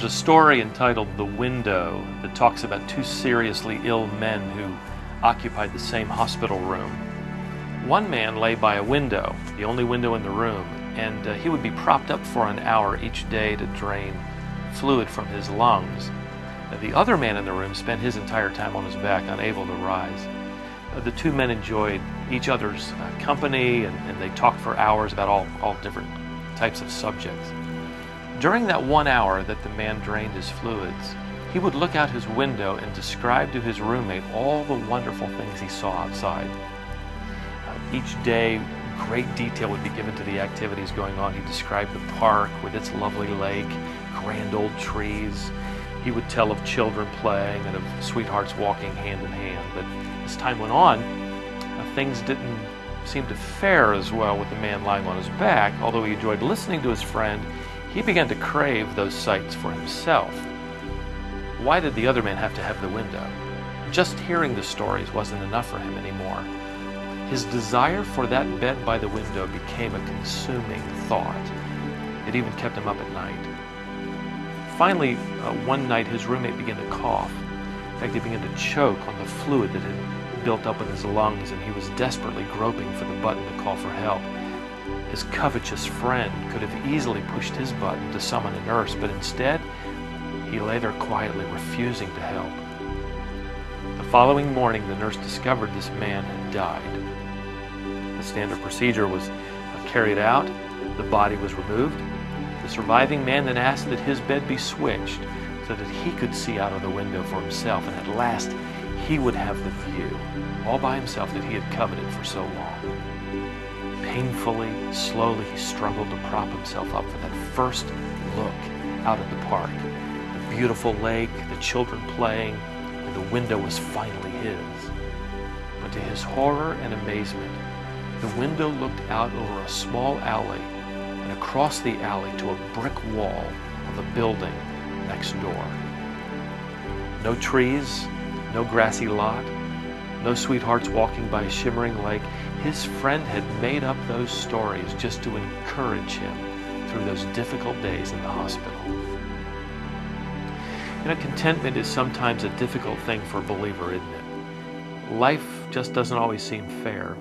There's a story entitled The Window that talks about two seriously ill men who occupied the same hospital room. One man lay by a window, the only window in the room, and he would be propped up for an hour each day to drain fluid from his lungs. The other man in the room spent his entire time on his back, unable to rise. The two men enjoyed each other's company, and they talked for hours about all different types of subjects. During that 1 hour that the man drained his fluids, he would look out his window and describe to his roommate all the wonderful things he saw outside. Each day, great detail would be given to the activities going on. He described the park with its lovely lake, grand old trees. He would tell of children playing and of sweethearts walking hand in hand. But as time went on, things didn't seem to fare as well with the man lying on his back. Although he enjoyed listening to his friend, he began to crave those sights for himself. Why did the other man have to have the window? Just hearing the stories wasn't enough for him anymore. His desire for that bed by the window became a consuming thought. It even kept him up at night. Finally, one night his roommate began to cough. In fact, he began to choke on the fluid that had built up in his lungs, and he was desperately groping for the button to call for help. His covetous friend could have easily pushed his button to summon a nurse, but instead, he lay there quietly, refusing to help. The following morning, the nurse discovered this man had died. The standard procedure was carried out. The body was removed. The surviving man then asked that his bed be switched so that he could see out of the window for himself, and at last he would have the view, all by himself, that he had coveted for so long. Painfully, slowly, he struggled to prop himself up for that first look out at the park. The beautiful lake, the children playing, and the window was finally his. But to his horror and amazement, the window looked out over a small alley and across the alley to a brick wall of a building next door. No trees, no grassy lot, no sweethearts walking by a shimmering lake. His friend had made up those stories just to encourage him through those difficult days in the hospital. Contentment is sometimes a difficult thing for a believer, isn't it? Life just doesn't always seem fair.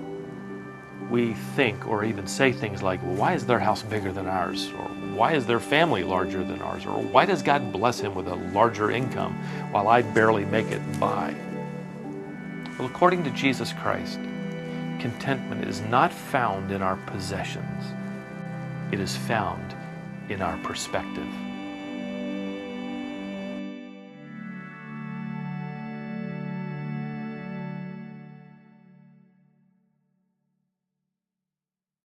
We think or even say things like, well, why is their house bigger than ours? Or why is their family larger than ours? Or why does God bless him with a larger income while I barely make it by? Well, according to Jesus Christ, contentment is not found in our possessions. It is found in our perspective.